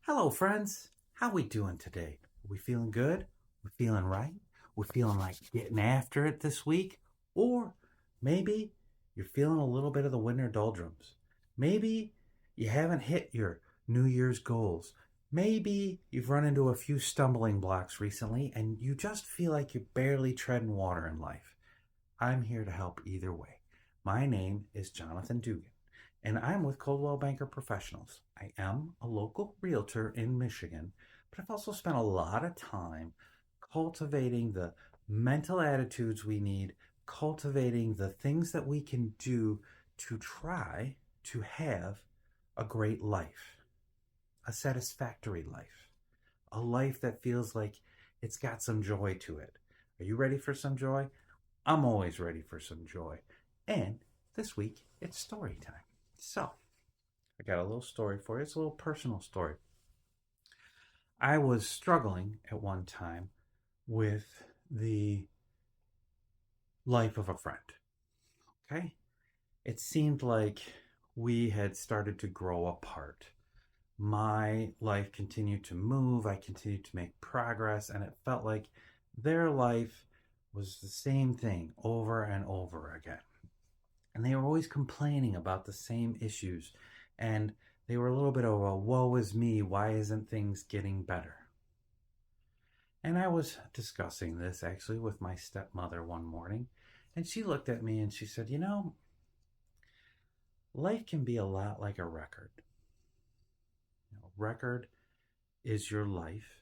Hello, friends. How we doing today? We feeling good? We feeling right? We feeling like getting after it this week? Or maybe you're feeling a little bit of the winter doldrums. Maybe you haven't hit your New Year's goals. Maybe you've run into a few stumbling blocks recently and you just feel like you're barely treading water in life. I'm here to help either way. My name is Jonathan Dugan, and I'm with Coldwell Banker Professionals. I am a local realtor in Michigan, but I've also spent a lot of time cultivating the mental attitudes we need, cultivating the things that we can do to try to have a great life, a satisfactory life, a life that feels like it's got some joy to it. Are you ready for some joy? I'm always ready for some joy. And this week, it's story time. So, I got a little story for you. It's a little personal story. I was struggling at one time with the life of a friend. Okay? It seemed like we had started to grow apart. My life continued to move, I continued to make progress, and it felt like their life was the same thing over and over again. And they were always complaining about the same issues. And they were a little bit of a woe is me, why isn't things getting better? And I was discussing this actually with my stepmother one morning. And she looked at me and she said, life can be a lot like a record. Record is your life.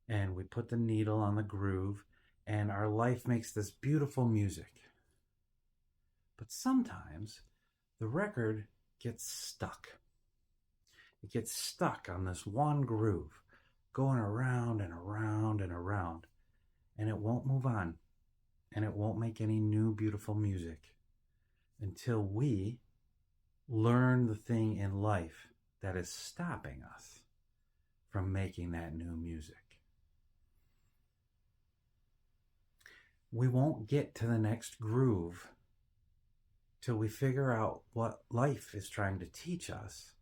And we put the needle on the groove, and our life makes this beautiful music. But sometimes the record gets stuck. It gets stuck on this one groove, going around and around and around, and it won't move on, and it won't make any new beautiful music until we learn the thing in life that is stopping us from making that new music. We won't get to the next groove till we figure out what life is trying to teach us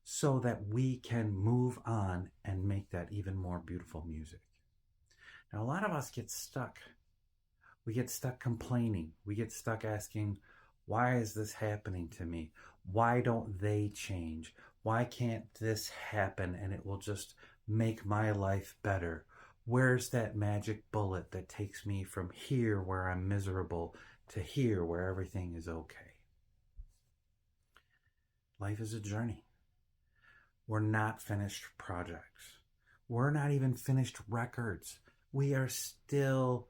so that we can move on and make that even more beautiful music. Now, a lot of us get stuck. We get stuck complaining. We get stuck asking, why is this happening to me? Why don't they change? Why can't this happen and it will just make my life better? Where's that magic bullet that takes me from here where I'm miserable to here where everything is okay? Life is a journey. We're not finished projects. We're not even finished records. We are still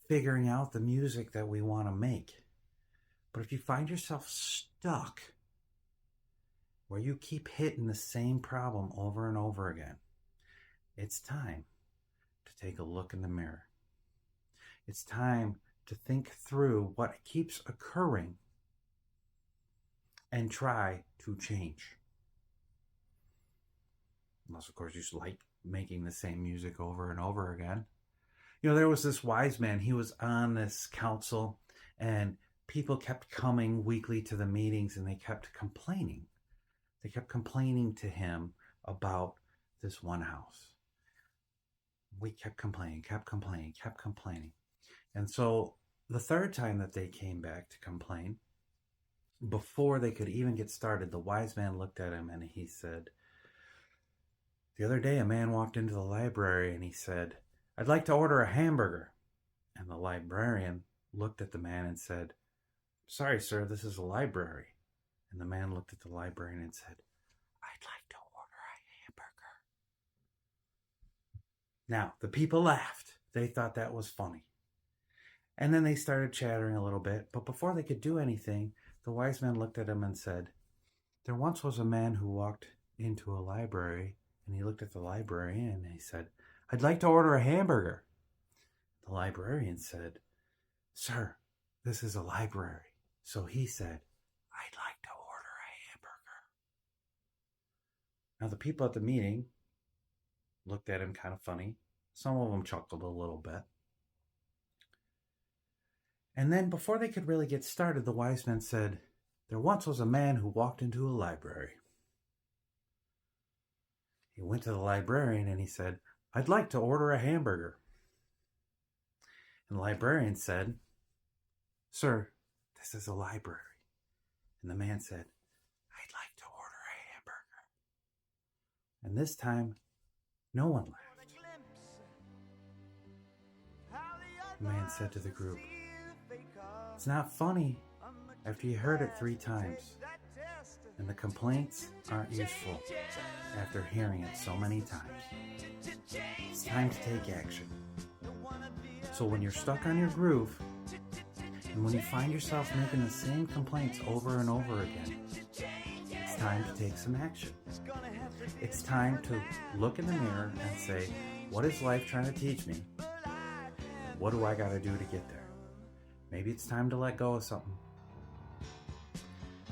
figuring out the music that we want to make. But if you find yourself stuck where you keep hitting the same problem over and over again, it's time to take a look in the mirror. It's time to think through what keeps occurring and try to change. Unless, of course, you like making the same music over and over again. There was this wise man. He was on this council, and people kept coming weekly to the meetings, and they kept complaining. They kept complaining to him about this one house. We kept complaining. And so the third time that they came back to complain, before they could even get started, the wise man looked at him and he said, the other day a man walked into the library and he said, I'd like to order a hamburger. And the librarian looked at the man and said, sorry, sir, this is a library. And the man looked at the librarian and said, I'd like to order a hamburger. Now, the people laughed. They thought that was funny. And then they started chattering a little bit. But before they could do anything, the wise man looked at him and said, there once was a man who walked into a library, and he looked at the librarian and he said, I'd like to order a hamburger. The librarian said, sir, this is a library. So he said, I'd like to order a hamburger. Now the people at the meeting looked at him kind of funny. Some of them chuckled a little bit. And then before they could really get started, the wise man said, there once was a man who walked into a library. He went to the librarian and he said, "I'd like to order a hamburger." And the librarian said, "Sir, this is a library." And the man said, "I'd like to order a hamburger." And this time, no one laughed. The man said to the group, "It's not funny after you heard it 3 times. And the complaints aren't useful after hearing it so many times. It's time to take action." So when you're stuck on your groove, and when you find yourself making the same complaints over and over again, it's time to take some action. It's time to look in the mirror and say, what is life trying to teach me? What do I got to do to get there? Maybe it's time to let go of something.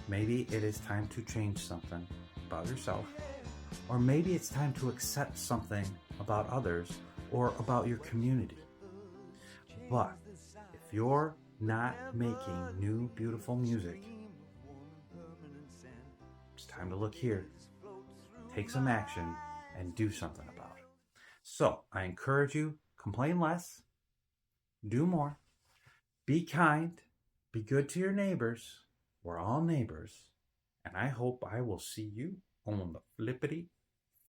Maybe it is time to change something about yourself. Or maybe it's time to accept something about others or about your community. But if you're not making new, beautiful music, it's time to look here, take some action, and do something about it. So I encourage you, complain less, do more, be kind, be good to your neighbors. We're all neighbors, and I hope I will see you on the flippity